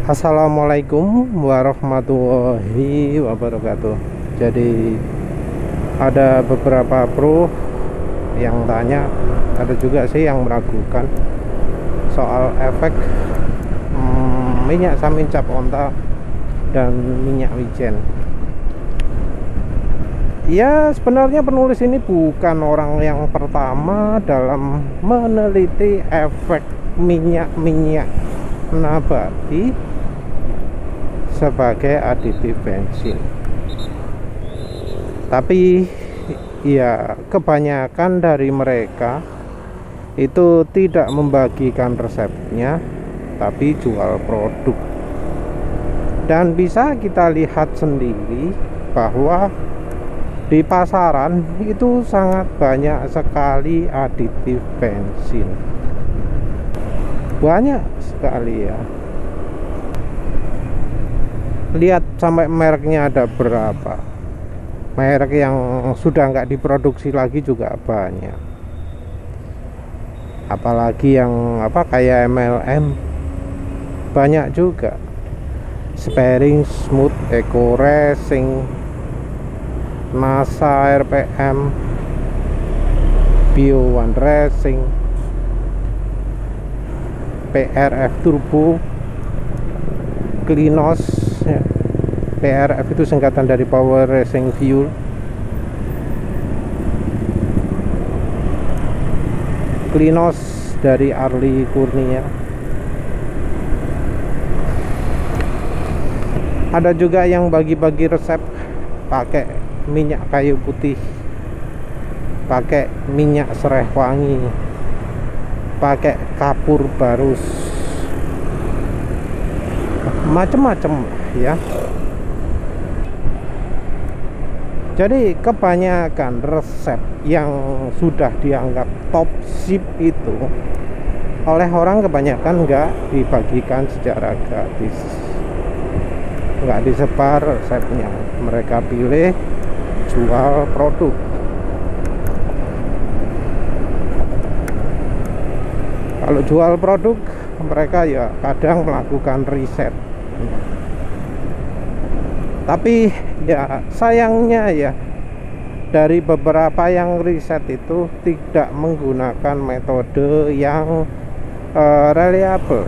Assalamualaikum warahmatullahi wabarakatuh. Jadi ada beberapa pro yang tanya, ada juga sih yang meragukan soal efek minyak samin cap onta dan minyak wijen. Ya, sebenarnya penulis ini bukan orang yang pertama dalam meneliti efek minyak nabati sebagai aditif bensin. Tapi ya, kebanyakan dari mereka itu tidak membagikan resepnya, tapi jual produk. Dan bisa kita lihat sendiri bahwa di pasaran itu sangat banyak sekali aditif bensin, banyak sekali ya. Lihat sampai mereknya ada berapa, merek yang sudah nggak diproduksi lagi juga banyak. Apalagi yang kayak MLM banyak juga. Sparing, Smooth, Eco Racing, NASA, RPM, Bio One Racing, PRF Turbo, Klinos ya. PRF itu singkatan dari Power Racing Fuel. Klinos dari Arli Kurnia. Ada juga yang bagi-bagi resep pakai minyak kayu putih, pakai minyak serai wangi, pakai kapur barus, macem-macem ya. Jadi kebanyakan resep yang sudah dianggap top ship itu oleh orang kebanyakan nggak dibagikan secara gratis, nggak disebar resepnya. Mereka pilih jual produk. Kalau jual produk, mereka ya kadang melakukan riset. Tapi ya sayangnya ya, dari beberapa yang riset itu tidak menggunakan metode yang reliable.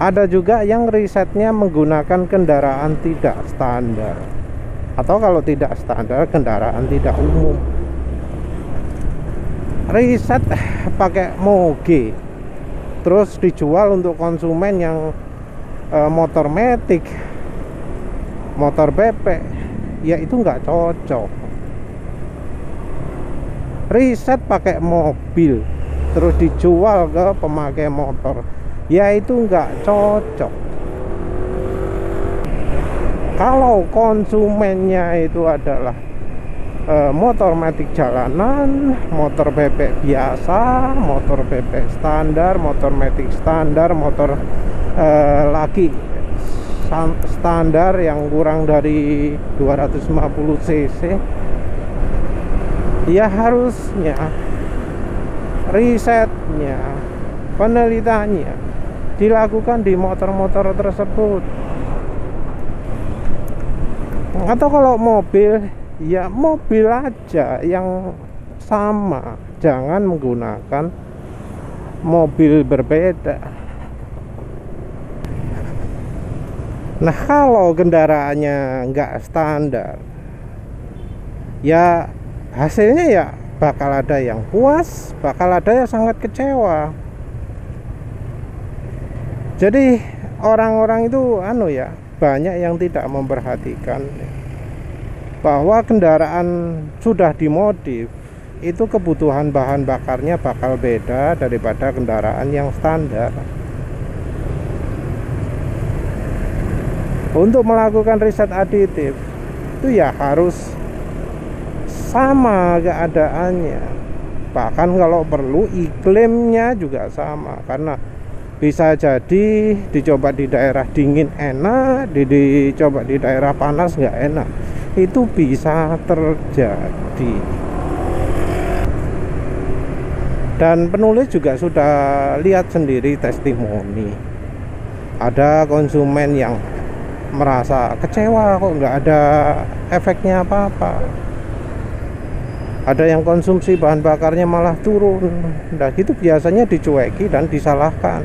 Ada juga yang risetnya menggunakan kendaraan tidak standar, atau kalau tidak standar, kendaraan tidak umum. Riset pakai moge, terus dijual untuk konsumen yang motor matic, motor bebek, ya itu nggak cocok. Riset pakai mobil terus dijual ke pemakai motor, ya itu nggak cocok. Kalau konsumennya itu adalah motor matic jalanan, motor bebek biasa, motor bebek standar, motor matic standar, motor laki standar yang kurang dari 250 cc, ya harusnya risetnya, penelitiannya dilakukan di motor-motor tersebut. Atau kalau mobil, ya mobil aja yang sama, jangan menggunakan mobil berbeda. Nah, kalau kendaraannya nggak standar, ya hasilnya ya bakal ada yang puas, bakal ada yang sangat kecewa. Jadi orang-orang itu ya, banyak yang tidak memperhatikan bahwa kendaraan sudah dimodif itu kebutuhan bahan bakarnya bakal beda daripada kendaraan yang standar. Untuk melakukan riset aditif itu ya harus sama keadaannya, bahkan kalau perlu iklimnya juga sama, karena bisa jadi dicoba di daerah dingin enak, dicoba di daerah panas nggak enak. Itu bisa terjadi. Dan penulis juga sudah lihat sendiri testimoni Ada konsumen yang merasa kecewa kok nggak ada efeknya apa-apa. Ada yang konsumsi bahan bakarnya malah turun. Nah itu biasanya dicueki dan disalahkan.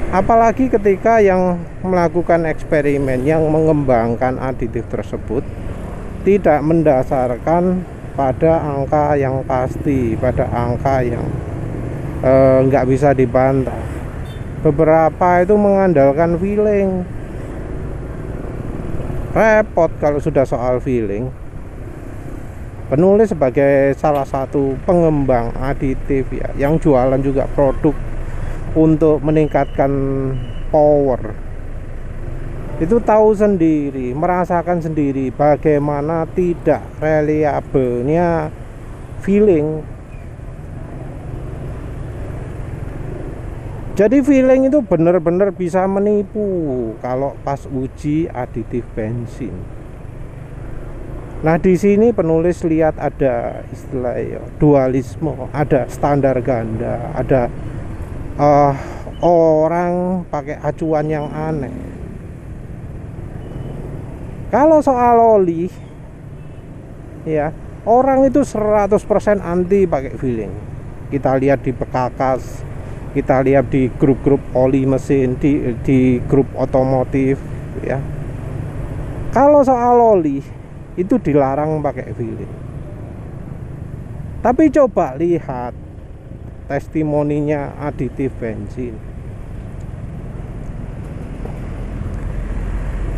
Apalagi ketika yang melakukan eksperimen, yang mengembangkan aditif tersebut tidak mendasarkan pada angka yang pasti, pada angka yang nggak bisa dibantah. Beberapa itu mengandalkan feeling. Repot kalau sudah soal feeling. Penulis sebagai salah satu pengembang aditif ya, yang jualan juga produk untuk meningkatkan power, itu tahu sendiri, merasakan sendiri bagaimana tidak reliabelnya feeling. Jadi feeling itu benar-benar bisa menipu kalau pas uji aditif bensin. Nah di sini penulis lihat ada istilah ya, dualisme, ada standar ganda, ada orang pakai acuan yang aneh. Kalau soal oli ya, orang itu 100% anti pakai feeling. Kita lihat di Bekas, kita lihat di grup-grup oli mesin, di grup otomotif ya. Kalau soal oli itu dilarang pakai feeling. Tapi coba lihat testimoninya aditif bensin.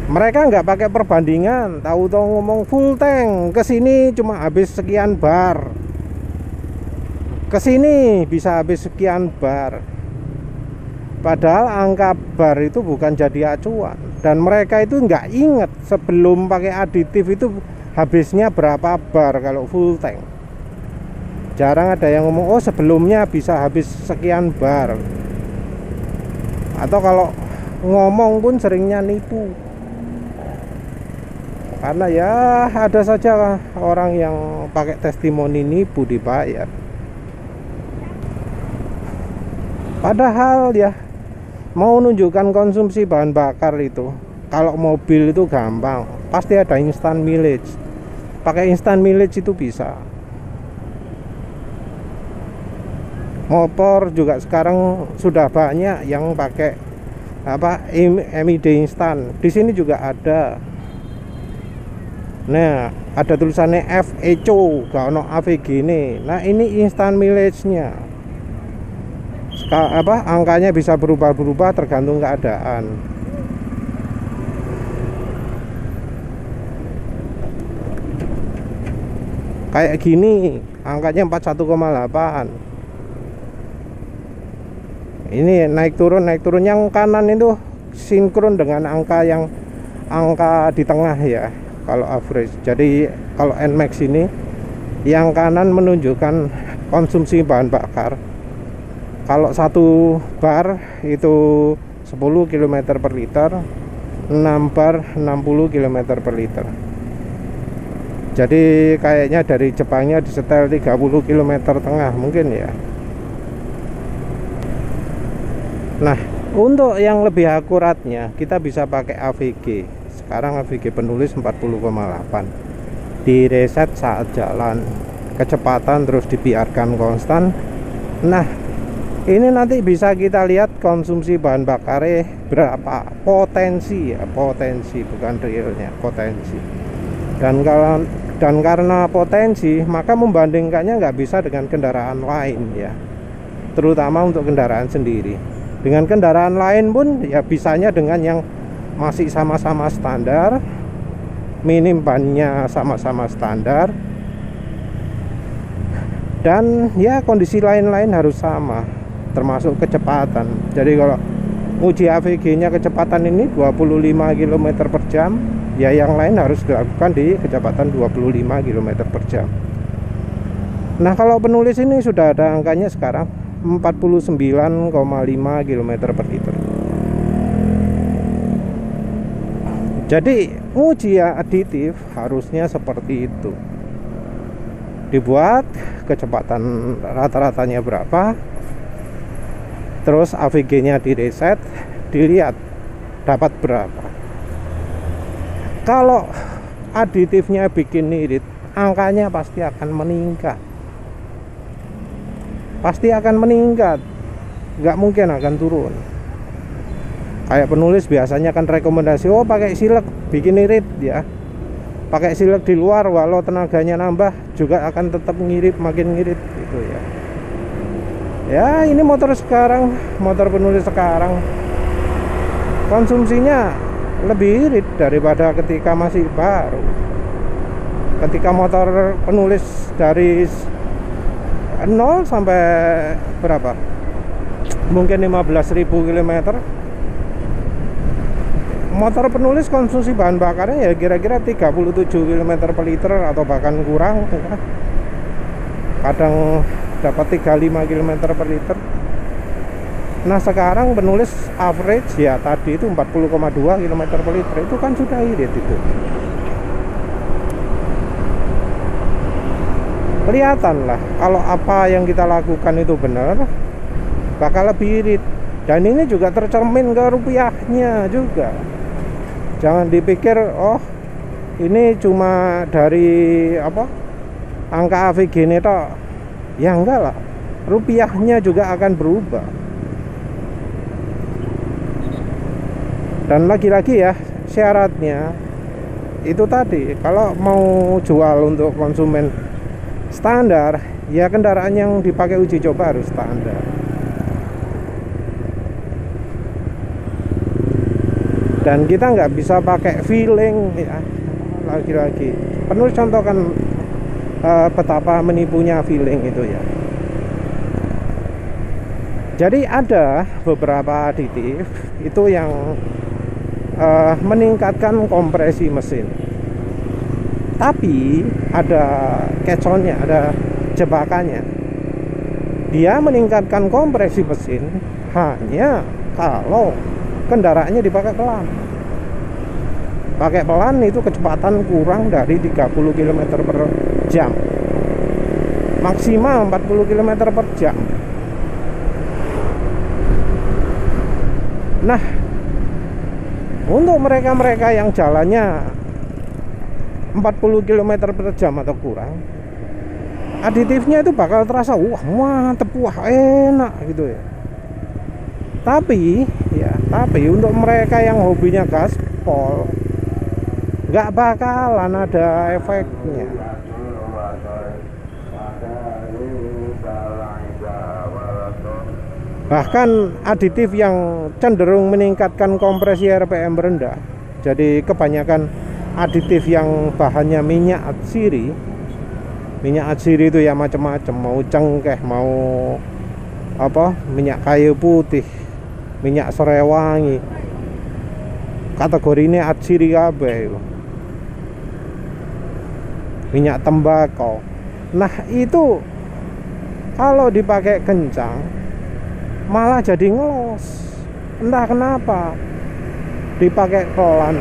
Mereka nggak pakai perbandingan, tahu-tahu ngomong full tank, kesini cuma habis sekian bar, kesini bisa habis sekian bar. Padahal angka bar itu bukan jadi acuan, dan mereka itu nggak inget sebelum pakai aditif itu habisnya berapa bar kalau full tank. Jarang ada yang ngomong, oh sebelumnya bisa habis sekian bar. Atau kalau ngomong pun seringnya nipu. Karena ya ada saja orang yang pakai testimoni nipu dibayar. Padahal ya mau nunjukkan konsumsi bahan bakar itu, kalau mobil itu gampang, pasti ada instant mileage. Pakai instant mileage itu bisa. Motor juga sekarang sudah banyak yang pakai MID instan. Di sini juga ada. Nah, ada tulisannya FECO, gak ono AVG ini. Nah, ini instant mileage-nya. Angkanya bisa berubah-berubah tergantung keadaan. Kayak gini, angkanya 41,8. Ini naik turun. Yang kanan itu sinkron dengan angka di tengah ya, kalau average. Jadi kalau NMAX ini yang kanan menunjukkan konsumsi bahan bakar. Kalau 1 bar itu 10 km per liter, 6 bar 60 km per liter. Jadi kayaknya dari Jepangnya disetel 30 km tengah mungkin ya. Nah, untuk yang lebih akuratnya kita bisa pakai AVG. Sekarang AVG penulis 40,8. Direset saat jalan, kecepatan terus dibiarkan konstan. Nah, ini nanti bisa kita lihat konsumsi bahan bakarnya berapa, potensi ya, potensi bukan realnya, potensi. Dan karena potensi, maka membandingkannya nggak bisa dengan kendaraan lain ya, terutama untuk kendaraan sendiri. Dengan kendaraan lain pun ya bisanya dengan yang masih sama-sama standar, minim bannya sama-sama standar, dan ya kondisi lain-lain harus sama, termasuk kecepatan. Jadi kalau uji AVG nya kecepatan ini 25 km per jam, ya yang lain harus dilakukan di kecepatan 25 km per jam. Nah, kalau penulis ini sudah ada angkanya sekarang 49,5 km per liter. Jadi uji aditif harusnya seperti itu. Dibuat kecepatan rata-ratanya berapa, terus AVG-nya direset, dilihat dapat berapa. Kalau aditifnya bikin irit, angkanya pasti akan meningkat. Pasti akan meningkat, nggak mungkin akan turun. Kayak penulis biasanya kan rekomendasi, oh pakai silek bikin irit ya, pakai silek di luar, walau tenaganya nambah juga akan tetap ngirit, makin ngirit gitu ya. Ya ini motor sekarang, motor penulis sekarang konsumsinya lebih irit daripada ketika masih baru. Ketika motor penulis dari 0 sampai berapa, mungkin 15.000 km, motor penulis konsumsi bahan bakarnya ya kira-kira 37 km per liter atau bahkan kurang ya. Kadang dapat 35 km per liter. Nah sekarang penulis average ya tadi itu 40,2 km per liter, itu kan sudah irit itu. Kelihatan lah kalau apa yang kita lakukan itu benar, bakal lebih irit. Dan ini juga tercermin ke rupiahnya juga. Jangan dipikir oh ini cuma dari apa, angka AVG ini toh. Ya enggak lah, rupiahnya juga akan berubah. Dan lagi-lagi ya syaratnya itu tadi, kalau mau jual untuk konsumen standar, ya kendaraan yang dipakai uji coba harus standar. Dan kita nggak bisa pakai feeling ya. Lagi-lagi penulis contohkan betapa menipunya feeling itu ya. Jadi ada beberapa aditif itu yang meningkatkan kompresi mesin, tapi ada catch-onnya, ada jebakannya. Dia meningkatkan kompresi mesin hanya kalau kendaraannya dipakai pelan. Pakai pelan itu kecepatan kurang dari 30 km per jam, maksimal 40 km per jam. Nah, untuk mereka-mereka yang jalannya 40 km per jam atau kurang, aditifnya itu bakal terasa wah mantep, wah enak gitu ya. Tapi untuk mereka yang hobinya gaspol, nggak bakalan ada efeknya. Bahkan aditif yang cenderung meningkatkan kompresi RPM rendah, jadi kebanyakan aditif yang bahannya minyak atsiri. Minyak atsiri itu ya macam-macam, mau cengkeh, mau apa, minyak kayu putih, minyak serai wangi, kategori ini atsiri kabeh. Minyak tembakau. Nah itu kalau dipakai kencang malah jadi ngelos. Entah kenapa. Dipakai pelan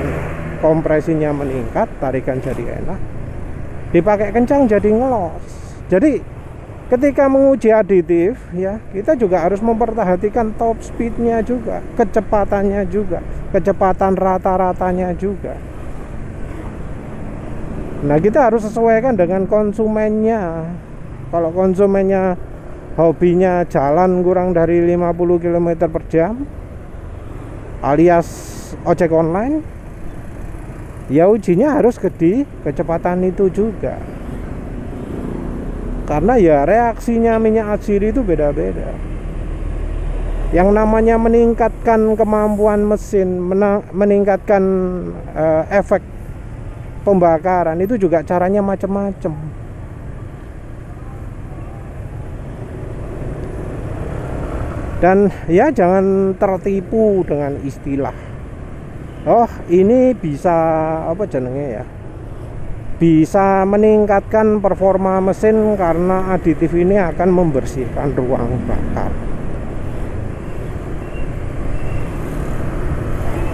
kompresinya meningkat, tarikan jadi enak. Dipakai kencang jadi ngelos. Jadi ketika menguji aditif ya, kita juga harus memperhatikan top speednya juga, kecepatannya juga, kecepatan rata-ratanya juga. Nah kita harus sesuaikan dengan konsumennya. Kalau konsumennya hobinya jalan kurang dari 50 km per jam alias ojek online, ya ujinya harus di kecepatan itu juga. Karena ya reaksinya minyak atsiri itu beda-beda. Yang namanya meningkatkan kemampuan mesin, meningkatkan efek pembakaran itu juga caranya macam-macam. Dan ya jangan tertipu dengan istilah, oh ini bisa apa jenenge ya, bisa meningkatkan performa mesin karena aditif ini akan membersihkan ruang bakar.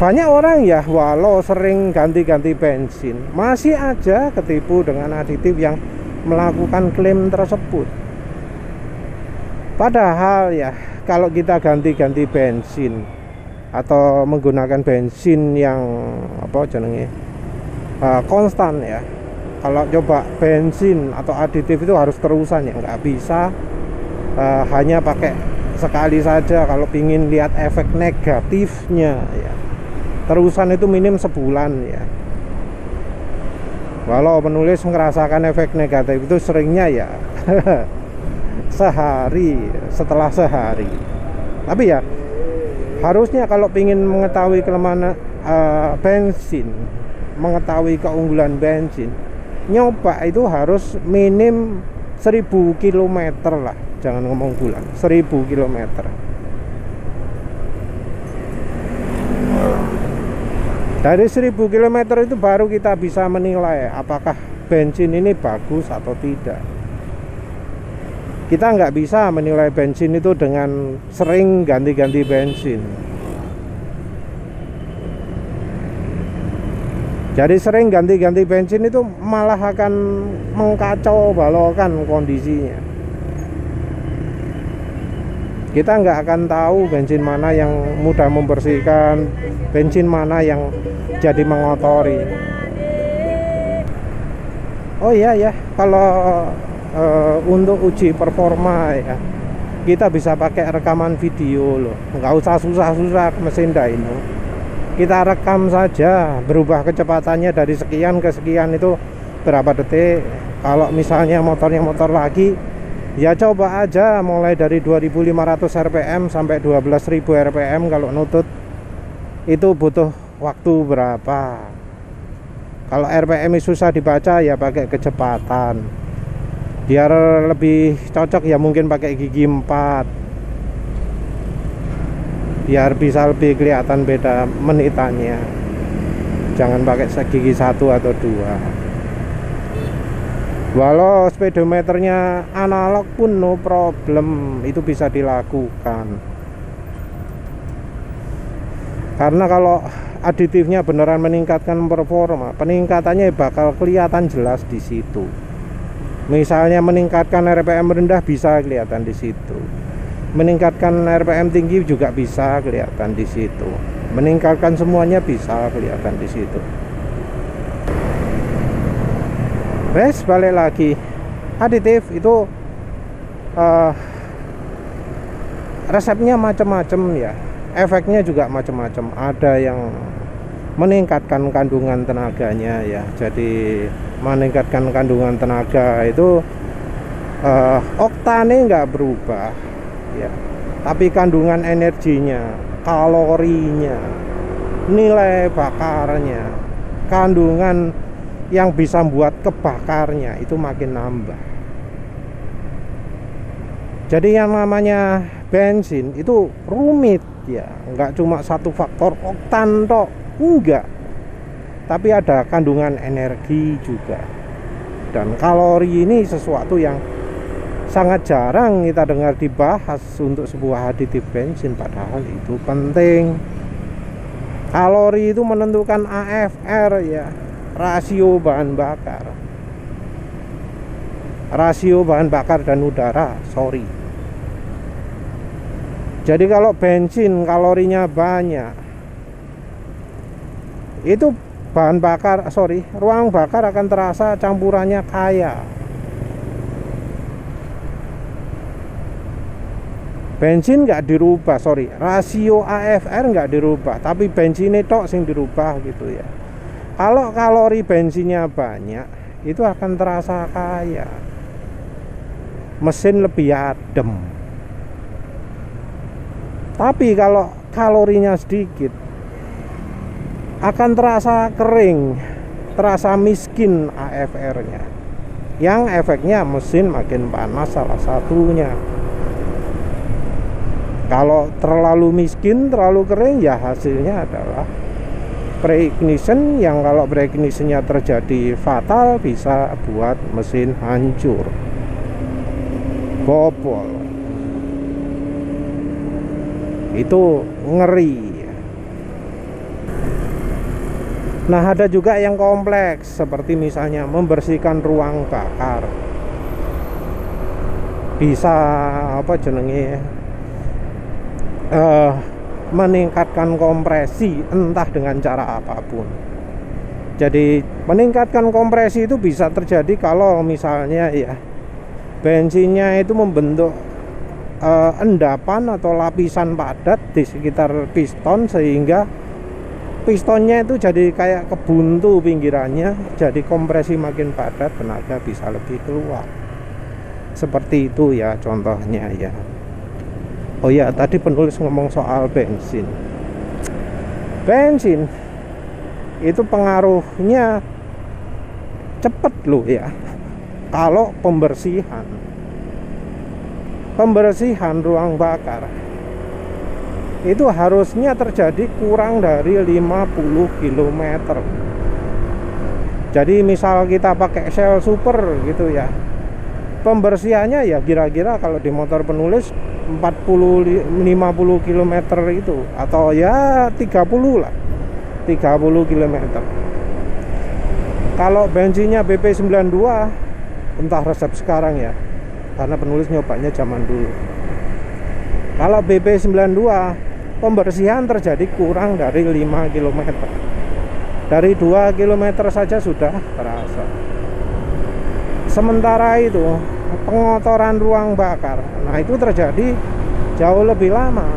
Banyak orang ya walau sering ganti-ganti bensin masih aja ketipu dengan aditif yang melakukan klaim tersebut. Padahal ya kalau kita ganti-ganti bensin atau menggunakan bensin yang apa jenenge konstan ya. Kalau coba bensin atau aditif itu harus terusan ya, nggak bisa hanya pakai sekali saja. Kalau ingin lihat efek negatifnya ya, terusan itu minim sebulan ya. Walau penulis merasakan efek negatif itu seringnya ya sehari setelah sehari. Tapi ya harusnya kalau ingin mengetahui kelemahan bensin, mengetahui keunggulan bensin, nyoba itu harus minim 1000 km lah, jangan ngomong bulan, 1000 km. Dari 1000 km itu baru kita bisa menilai apakah bensin ini bagus atau tidak. Kita nggak bisa menilai bensin itu dengan sering ganti-ganti bensin. Jadi sering ganti-ganti bensin itu malah akan mengkacau balaukan kondisinya. Kita nggak akan tahu bensin mana yang mudah membersihkan, bensin mana yang jadi mengotori. Oh iya ya, kalau untuk uji performa ya, kita bisa pakai rekaman video loh, nggak usah susah-susah ke mesin dyno. Kita rekam saja, berubah kecepatannya dari sekian ke sekian itu berapa detik. Kalau misalnya motornya motor lagi, ya coba aja mulai dari 2500 rpm sampai 12.000 rpm. Kalau nutut itu butuh waktu berapa. Kalau rpm susah dibaca ya pakai kecepatan. Biar lebih cocok ya mungkin pakai gigi 4, biar bisa lebih kelihatan beda menitannya. Jangan pakai gigi 1 atau 2. Walau speedometernya analog pun no problem, itu bisa dilakukan. Karena kalau aditifnya beneran meningkatkan performa, peningkatannya bakal kelihatan jelas di situ. Misalnya meningkatkan RPM rendah bisa kelihatan di situ. Meningkatkan RPM tinggi juga bisa kelihatan di situ. Meningkatkan semuanya bisa kelihatan di situ. Wes, balik lagi. Aditif itu resepnya macam-macam ya. Efeknya juga macam-macam. Ada yang meningkatkan kandungan tenaganya ya. Jadi meningkatkan kandungan tenaga itu oktane nggak berubah ya, tapi kandungan energinya, kalorinya, nilai bakarnya, kandungan yang bisa buat kebakarnya itu makin nambah. Jadi yang namanya bensin itu rumit ya, nggak cuma satu faktor oktan tok, enggak, tapi ada kandungan energi juga. Dan kalori ini sesuatu yang sangat jarang kita dengar dibahas untuk sebuah aditif bensin, padahal itu penting. Kalori itu menentukan AFR ya, rasio bahan bakar. Rasio bahan bakar dan udara, sorry. Jadi kalau bensin kalorinya banyak, itu bahan bakar, ruang bakar akan terasa campurannya kaya. Bensin nggak dirubah, rasio AFR nggak dirubah, tapi bensinnya tok sing dirubah gitu ya. Kalau kalori bensinnya banyak, itu akan terasa kaya. Mesin lebih adem. Tapi kalau kalorinya sedikit, akan terasa kering, terasa miskin AFR-nya, yang efeknya mesin makin panas salah satunya. Kalau terlalu miskin, terlalu kering, ya hasilnya adalah preignition, yang kalau preignitionnya terjadi fatal bisa buat mesin hancur, bobol. Itu ngeri. Nah, ada juga yang kompleks, seperti misalnya membersihkan ruang bakar. Bisa meningkatkan kompresi entah dengan cara apapun. Jadi meningkatkan kompresi itu bisa terjadi kalau misalnya ya bensinnya itu membentuk endapan atau lapisan padat di sekitar piston, sehingga pistonnya itu jadi kayak kebuntu pinggirannya, jadi kompresi makin padat, tenaga bisa lebih keluar. Seperti itu ya contohnya ya. Oh ya, tadi penulis ngomong soal bensin. Bensin itu pengaruhnya cepet loh ya. Kalau pembersihan ruang bakar itu harusnya terjadi kurang dari 50 km. Jadi misal kita pakai Shell Super gitu ya, pembersihannya ya kira-kira kalau di motor penulis 50 km itu, atau ya 30 lah, 30 km. Kalau bensinnya BP92, entah resep sekarang ya, karena penulis nyobanya zaman dulu. Kalau BP92, pembersihan terjadi kurang dari 5 km. Dari 2 km saja sudah terasa. Sementara itu pengotoran ruang bakar, nah itu terjadi jauh lebih lama.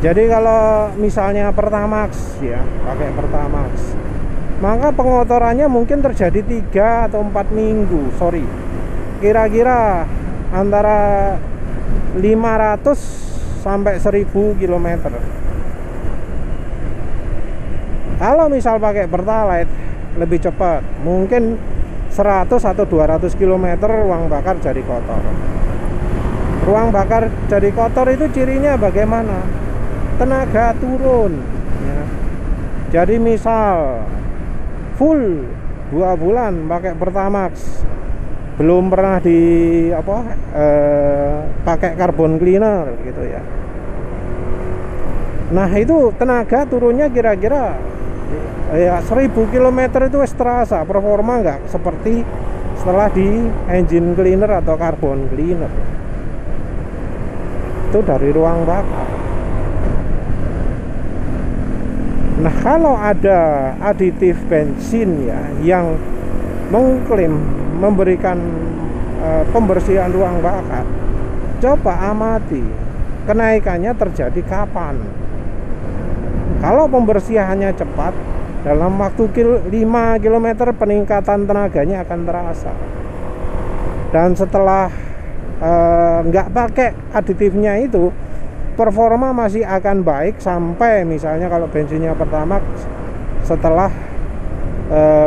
Jadi kalau misalnya Pertamax ya, pakai Pertamax, maka pengotorannya mungkin terjadi 3 atau 4 minggu, kira-kira antara 500 sampai 1000 km. Kalau misal pakai Pertalite lebih cepat, mungkin 100 atau 200 km ruang bakar jadi kotor. Ruang bakar jadi kotor itu cirinya bagaimana? Tenaga turun ya. Jadi misal full 2 bulan pakai Pertamax, belum pernah pakai carbon cleaner gitu ya. Nah itu tenaga turunnya kira-kira ya 1000 km itu terasa, performa nggak seperti setelah di engine cleaner atau carbon cleaner. Itu dari ruang bakar. Nah kalau ada aditif bensin ya yang mengklaim memberikan pembersihan ruang bakar, coba amati kenaikannya terjadi kapan. Kalau pembersihannya cepat, dalam waktu 5 km peningkatan tenaganya akan terasa. Dan setelah nggak pakai aditifnya itu, performa masih akan baik sampai misalnya kalau bensinnya Pertamax setelah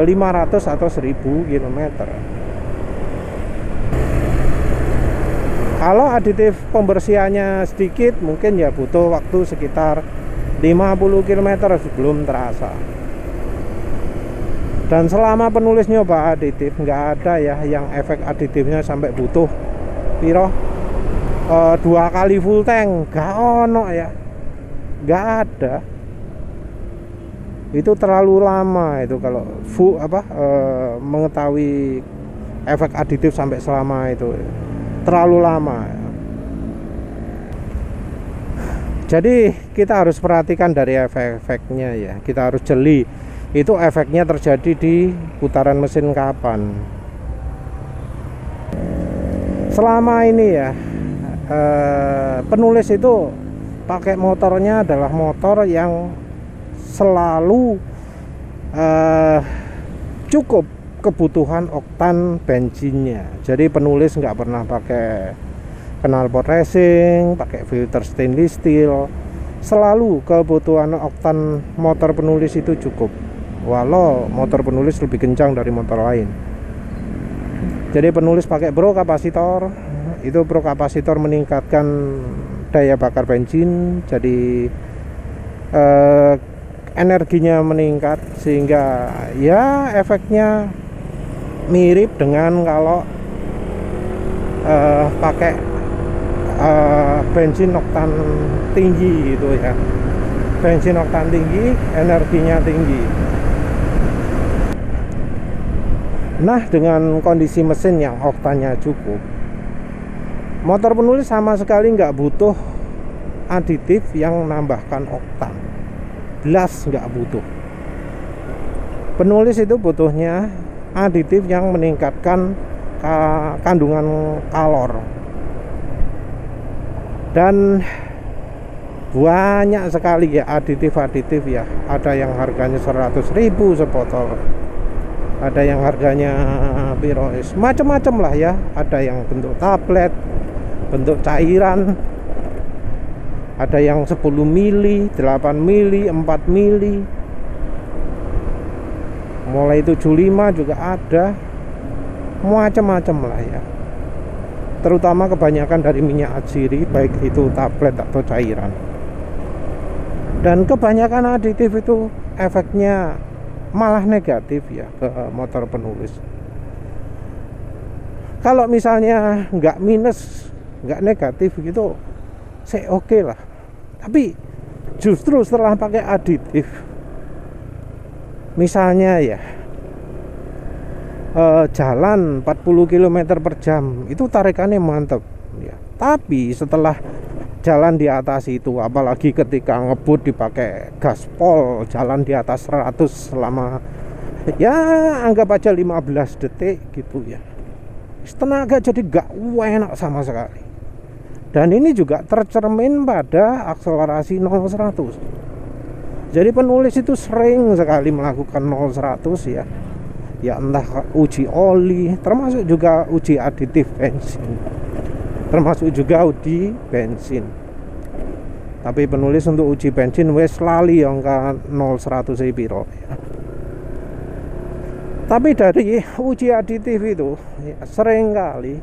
500 atau 1000 km. Kalau aditif pembersihannya sedikit, mungkin ya butuh waktu sekitar 50 km sebelum terasa. Dan selama penulis nyoba aditif, nggak ada ya yang efek aditifnya sampai butuh piro 2 kali full tank, nggak ono ya, nggak ada. Itu terlalu lama itu kalau mengetahui efek aditif sampai selama itu, terlalu lama. Jadi kita harus perhatikan dari efek-efeknya ya, kita harus jeli itu efeknya terjadi di putaran mesin kapan. Selama ini ya penulis itu pakai motornya adalah motor yang selalu cukup kebutuhan oktan bensinnya. Jadi penulis nggak pernah pakai knalpot racing, pakai filter stainless steel. Selalu kebutuhan oktan motor penulis itu cukup, walau motor penulis lebih kencang dari motor lain. Jadi penulis pakai bro kapasitor. Itu bro kapasitor meningkatkan daya bakar bensin, jadi energinya meningkat, sehingga ya efeknya mirip dengan kalau pakai bensin oktan tinggi gitu ya. Bensin oktan tinggi, energinya tinggi. Nah dengan kondisi mesin yang oktannya cukup, motor penulis sama sekali nggak butuh aditif yang nambahkan oktan, belas nggak butuh. Penulis itu butuhnya aditif yang meningkatkan kandungan kalor. Dan banyak sekali ya aditif-aditif ya. Ada yang harganya 100.000 sepotol, ada yang harganya pirois, macam-macam lah ya. Ada yang bentuk tablet, bentuk cairan, ada yang 10 mili, 8 mili, 4 mili, mulai 75 juga ada, macam-macam lah ya. Terutama kebanyakan dari minyak atsiri, baik itu tablet atau cairan. Dan kebanyakan aditif itu efeknya malah negatif ya ke motor penulis. Kalau misalnya nggak minus, nggak negatif gitu, saya oke lah. Tapi justru setelah pakai aditif, misalnya ya jalan 40 km per jam itu tarikannya mantep ya. Tapi setelah jalan di atas itu, apalagi ketika ngebut dipakai gaspol, jalan di atas 100 selama ya anggap aja 15 detik gitu ya, tenaga jadi gak enak sama sekali. Dan ini juga tercermin pada akselerasi 0-100. Jadi penulis itu sering sekali melakukan 0-100 ya. Ya entah uji oli, termasuk juga uji aditif bensin, termasuk juga uji bensin. Tapi penulis untuk uji bensin wes lali yang ke 0-100 piro ya. Tapi dari uji aditif itu ya, sering kali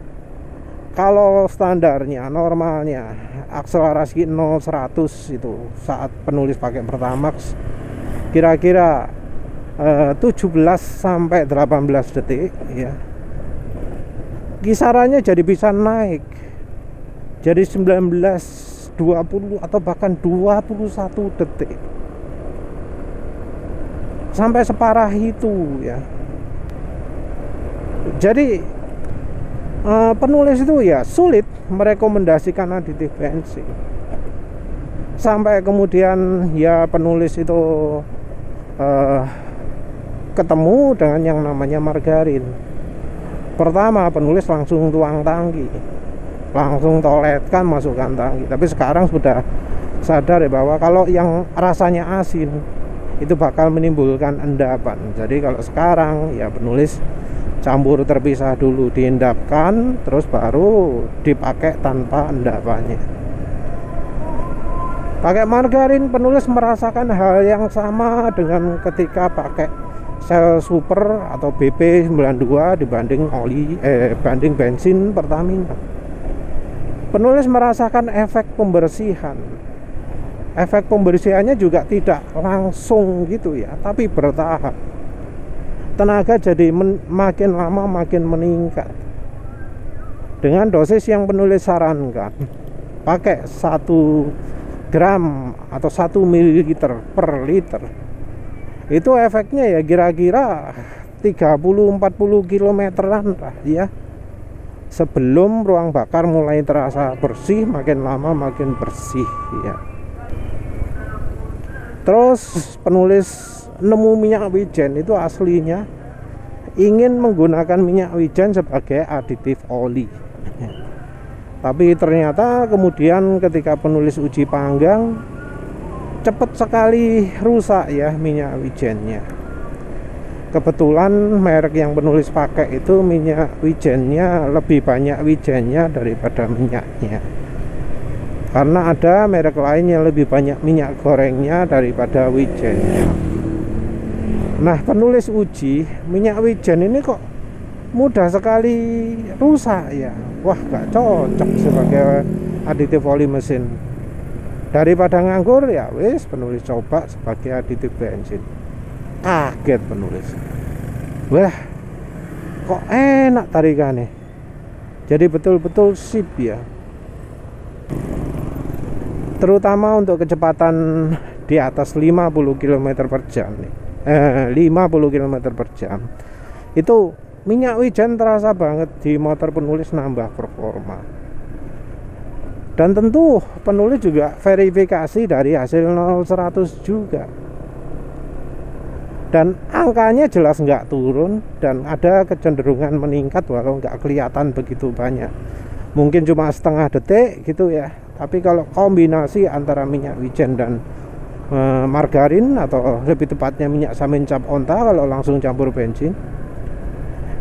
kalau standarnya normalnya akselerasi 0-100 itu saat penulis pakai Pertamax kira-kira 17 sampai 18 detik ya. Kisarannya jadi bisa naik jadi 19, 20 atau bahkan 21 detik. Sampai separah itu ya. Jadi penulis itu ya sulit merekomendasikan aditif bensin. Sampai kemudian ya penulis itu ketemu dengan yang namanya margarin. Pertama penulis langsung tuang tangki, langsung toletkan, masukkan tangki. Tapi sekarang sudah sadar ya bahwa kalau yang rasanya asin itu bakal menimbulkan endapan. Jadi kalau sekarang ya penulis campur terpisah dulu, diendapkan, terus baru dipakai tanpa endapannya. Pakai margarin penulis merasakan hal yang sama dengan ketika pakai sel super atau BP92 dibanding banding bensin Pertamina. Penulis merasakan efek pembersihan. Efek pembersihannya juga tidak langsung gitu ya, tapi bertahap. Tenaga jadi makin lama makin meningkat. Dengan dosis yang penulis sarankan, pakai 1 gram atau 1 mililiter per liter. Itu efeknya ya kira-kira 30-40 kilometeran lah ya. Sebelum ruang bakar mulai terasa bersih, makin lama makin bersih ya. Terus penulis nemu minyak wijen itu aslinya ingin menggunakan minyak wijen sebagai aditif oli. Tapi ternyata kemudian ketika penulis uji panggang cepat sekali rusak ya minyak wijennya. Kebetulan merek yang penulis pakai itu minyak wijennya lebih banyak wijennya daripada minyaknya. Karena ada merek lain yang lebih banyak minyak gorengnya daripada wijennya. Nah, penulis uji minyak wijen ini kok mudah sekali rusak ya. Wah, gak cocok sebagai aditif oli mesin. Daripada nganggur ya wis penulis coba sebagai aditif bensin. Kaget penulis. Wah, kok enak tarikannya. Jadi betul-betul sip ya. Terutama untuk kecepatan di atas 50 km per jam nih. 50 km per jam. Itu minyak wijen terasa banget di motor penulis, nambah performa. Dan tentu penulis juga verifikasi dari hasil 0-100 juga. Dan angkanya jelas nggak turun dan ada kecenderungan meningkat walau nggak kelihatan begitu banyak. Mungkin cuma setengah detik gitu ya. Tapi kalau kombinasi antara minyak wijen dan margarin, atau lebih tepatnya minyak samin cap onta kalau langsung campur bensin,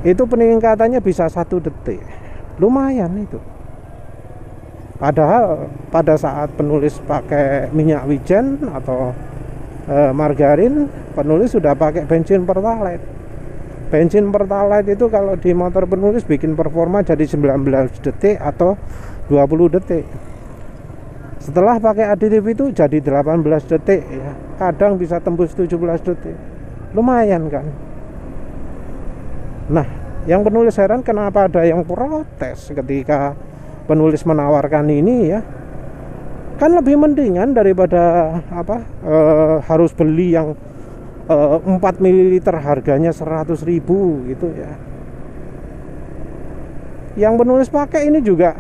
itu peningkatannya bisa 1 detik. Lumayan itu. Padahal pada saat penulis pakai minyak wijen atau margarin, penulis sudah pakai bensin pertalite. Bensin pertalite itu kalau di motor penulis bikin performa jadi 19 detik atau 20 detik. Setelah pakai aditif itu jadi 18 detik ya. Kadang bisa tembus 17 detik. Lumayan kan. Nah, yang penulis heran kenapa ada yang protes ketika penulis menawarkan ini ya. Kan lebih mendingan daripada harus beli yang 4 ml harganya 100.000 gitu ya. Yang penulis pakai ini juga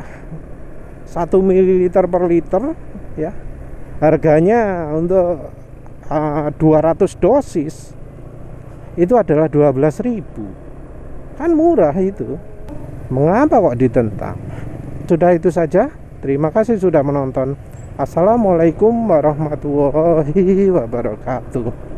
1 ml per liter ya. Harganya untuk 200 dosis itu adalah 12.000. Kan murah itu. Mengapa kok ditentang? Sudah itu saja. Terima kasih sudah menonton. Assalamualaikum warahmatullahi wabarakatuh.